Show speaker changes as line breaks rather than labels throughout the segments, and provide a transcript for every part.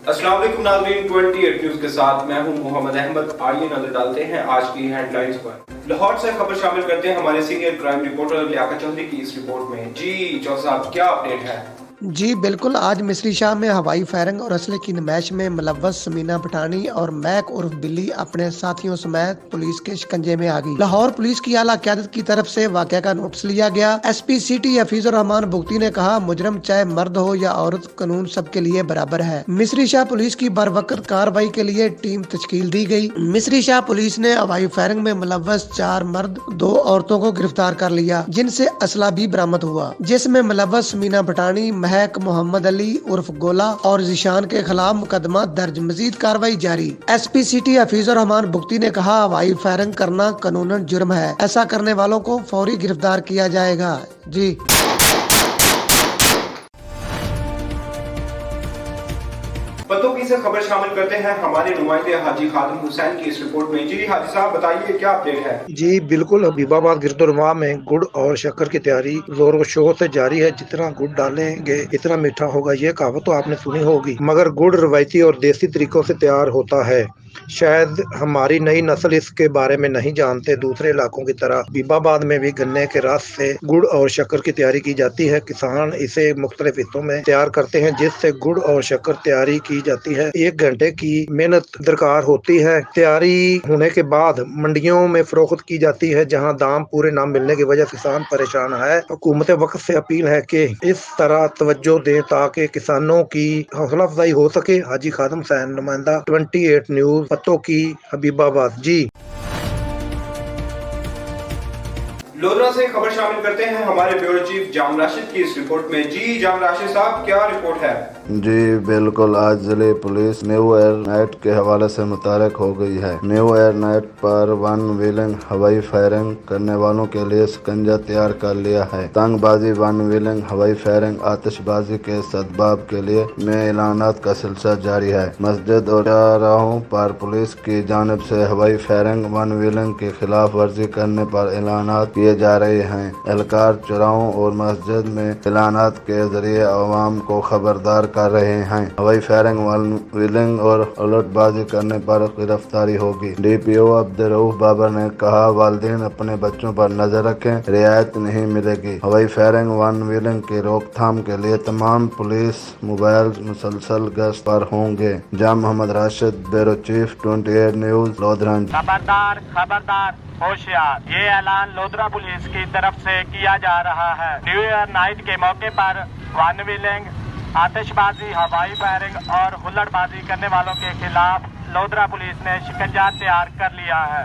अस्सलाम वालेकुम नाज़रीन, 28 न्यूज़ के साथ मैं हूं मोहम्मद अहमद। आइए नजर डालते हैं आज की हेडलाइंस पर। लाहौर से खबर शामिल करते हैं हमारे senior crime reporter Liaquat Chaudhry की इस रिपोर्ट में। जी चौधरी साहब, क्या अपडेट है?
जी बिल्कुल, आज मिस्री शाह में हवाई फायरिंग और असले की नमैश में मुलव्वस समीना भटानी और मैक उर्फ बिल्ली अपने साथियों समेत पुलिस के शिकंजे में आ गई। लाहौर पुलिस की आला क़यादत की तरफ से वाक़या का नोटिस लिया गया। एसपी सिटी हफीजुर रहमान बुगती ने कहा, मुजरम चाहे मर्द हो या औरत, कानून सबके लिए बराबर है। मिस्री शाह पुलिस की बरवकत कार्रवाई के लिए टीम तश्कील दी गई। मिस्री शाह पुलिस ने हवाई फायरिंग में मुलव्वस 4 मर्द 2 औरतों को गिरफ्तार कर लिया, जिनसे असला भी बरामद हुआ, जिसमें मुलव्वस समीना भटानी, महक मोहम्मद अली उर्फ गोला और जिशान के खिलाफ मुकदमा दर्ज। मजीद कार्रवाई जारी। एसपी सिटी हफीजुर रहमान बुगती ने कहा, हवाई फायरिंग करना कानूनन जुर्म है। ऐसा करने वालों को फौरी गिरफ्तार किया जाएगा। जी
पतोकी से खबर शामिल करते हैं हमारे नुमाइंदे हाजी खादिम हुसैन की इस रिपोर्ट में। जी हाजी साहब, बताइए क्या अपडेट है?
जी बिल्कुल, हबीबाबाद गिरदुरवा में गुड़ और शक्कर की तैयारी जोर शोर से जारी है। जितना गुड़ डालेंगे इतना मीठा होगा, ये कहावत तो आपने सुनी होगी, मगर गुड़ रवायती और देसी तरीकों से तैयार होता है। शायद हमारी नई नस्ल इसके बारे में नहीं जानते। दूसरे इलाकों की तरह हबीबाबाद में भी गन्ने के रस से गुड़ और शक्कर की तैयारी की जाती है। किसान इसे मुख्तलिफ हिस्सों में तैयार करते हैं, जिससे गुड़ और शक्कर तैयारी की जाती है। 1 घंटे की मेहनत दरकार होती है। तैयारी होने के बाद मंडियों में फरोख्त की जाती है, जहां दाम पूरे न मिलने की वजह से किसान परेशान है। हुकूमत वक्त से अपील है कि इस तरह तवज्जो दें ताकि किसानों की हौसला अफजाई हो सके। हाजी खादिम हुसैन, नुमाइंदा, 28 न्यूज़, पतोकी, हबीबाबाद। जी
लोधरा से खबर शामिल करते हैं हमारे ब्यूरो चीफ जाम राशिद की इस रिपोर्ट में। जी जाम राशिद साहब, क्या रिपोर्ट है?
जी बिल्कुल, आज जिले पुलिस न्यू एयर नाइट के हवाले से मुतारक हो गई है। न्यू एयर नाइट पर वन व्हीलिंग हवाई फायरिंग करने वालों के लिए शिकंजा तैयार कर लिया है। तंगबाजी, वन व्हीलिंग हवाई फायरिंग, आतिशबाजी के सदबाब के लिए में ऐलानात का सिलसिला जारी है। मस्जिद और चौराहों पर पुलिस की जानिब से हवाई फायरिंग, वन व्हीलिंग की खिलाफ वर्जी करने पर ऐलानात किए जा रहे हैं। एहलकार चौराहों और मस्जिद में ऐलानात के जरिए अवाम को खबरदार कर रहे हैं। हवाई फायरिंग, वन व्हीलिंग और उलटबाजी करने पर गिरफ्तारी होगी। DPO अब्दुर्रऊफ बाबर ने कहा, वालिदैन अपने बच्चों पर नजर रखें, रियायत नहीं मिलेगी। हवाई फायरिंग, वन व्हीलिंग की रोकथाम के लिए तमाम पुलिस मोबाइल मुसलसल गश्त पर होंगे। Jam Mohammad Rashid, bureau chief, 28 news, Lodhran.
खबरदार खबरदार, होशियार, ये ऐलान लोधरा पुलिस की तरफ से किया जा रहा है। न्यू ईयर नाइट के मौके पर वन व्हीलिंग, आतिशबाजी, हवाई फायरिंग और हुल्लड़बाजी करने वालों के खिलाफ लोधरा पुलिस ने शिकंजा तैयार कर लिया है।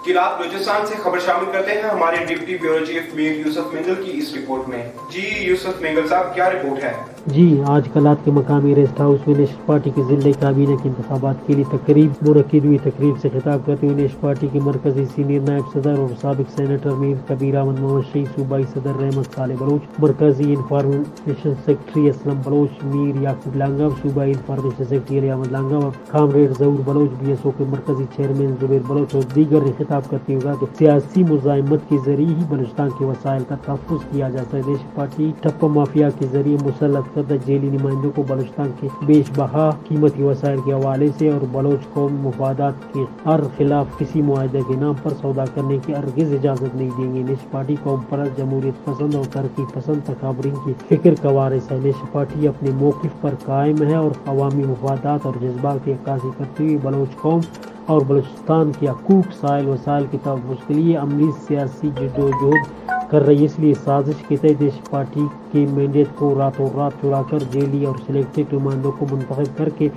किरात बलूचिस्तान से खबर शामिल करते हैं हमारे deputy bureau chief Mir Yusuf Mengal की इस रिपोर्ट में। जी यूसुफ मेंगल साहब, क्या रिपोर्ट है?
जी आज कलात के मकामी रेस्ट हाउस में नेशनल पार्टी की जिले काबीना के इंतखाबात के लिए तकरीब मुनक्किद हुई। तकरीब से खिताब करते हुए नेशनल पार्टी के मरकजी सीनियर नायब सदर और साबिक सेनेटर मीर कबीर अहमद मोहम्मद शहीद, सूबाई सदर रहमत साले बलोच, मरकजी इंफॉर्मेशन सेक्रेटरी असलम बलोच, मीर याकूब लांगा, सूबाई इंफॉर्मेशन सेक्रेटरी अली अहमद लांगा, कामरेड जहूर बलोच, BSO के मरकजी चेयरमैन जुबैर बलोच और दीगर ने खिताब करते हुए कहा कि सियासी मुजाहिमत के जरिए ही बलूचिस्तान के वसाइल का तहफ़्फ़ुज़ किया जाता है। नेशनल पार्टी ठप्पा माफिया के जरिए मुसल्लत करदा जेली नुमाइंदों को बलूचिस्तान के बेशबहा कीमती वसाइल के हवाले से और बलोच कौम मफादात के हर खिलाफ किसी मुआहदे के नाम पर सौदा करने की हरगिज़ इजाज़त नहीं देंगे। नेशनल पार्टी कौम परस्त, जमहूरियत पसंद और तरक्की पसंद तकाबरीन की फिक्र का वारिस है। नेशनल पार्टी अपने मौक़िफ़ पर कायम है और अवामी मफादात और जज्बात की अक्कासी करते हुए बलोच कौम और बलूचिस्तान के हकूक़, साइल वसाइल के तहफ़्फ़ुज़ के लिए अमली सियासी जद्दोजहद कर रही है। इसलिए साजिश के तहत देश पार्टी के मैंडेट को रातों रात चुराकर जेली और सिलेक्टेड नुमाइंदों को मुंतखब करके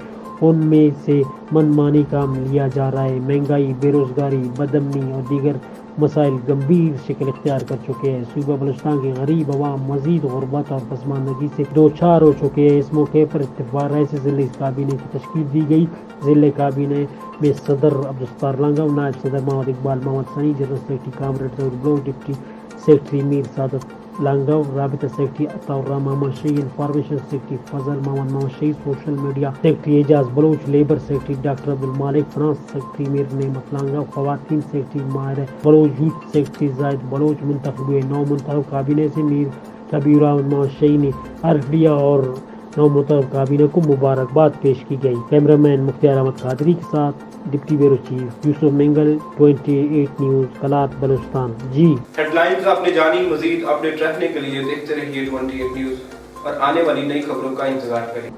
उनमें से मनमानी काम लिया जा रहा है। महंगाई, बेरोजगारी, बदअमनी और दीगर मसाइल गंभीर शक्ल इख्तियार कर चुके हैं। सूबा बलूचिस्तान के गरीब अवाम मजीद गुर्बत और पसमानदगी से दो चार हो चुके हैं। इस मौके पर इत्तेफाक राय से जिले काबीने की तश्कील दी गई। जिले काबीने में सदर अब्दुल लांगा, नायब सदर Mohammad Iqbal Mohammad Sani, general secretary comrade Zahoor Baloch, deputy secretary Mir Saadat Langa, राबिता सेक्रेटरी अताउर मोहम्मद शहीद, information secretary Fazal Mohammad Shaheed, social media secretary Ejaz Baloch, labour secretary doctor Abdul Malik, finance secretary Mir Nemat Langa, खवातीन secretary Mahir Baloch, youth secretary Zaid Baloch मुंतखब हुए। 9 मुंतखब काबीने से मीर कबीर अहमद मोहशी ने अर्घ लिया और नवमुतलब काबीना को मुबारकबाद पेश की गई। कैमरामैन मुख्तार अहमद कादरी के साथ deputy bureau chief Yusuf Mengal, 28 news, Kalat, Balochistan. जी
हेडलाइंस आपने जानी, मजीद अपडेट रखने के लिए देखते रहिए 28 न्यूज और आने वाली नई खबरों का इंतजार करें।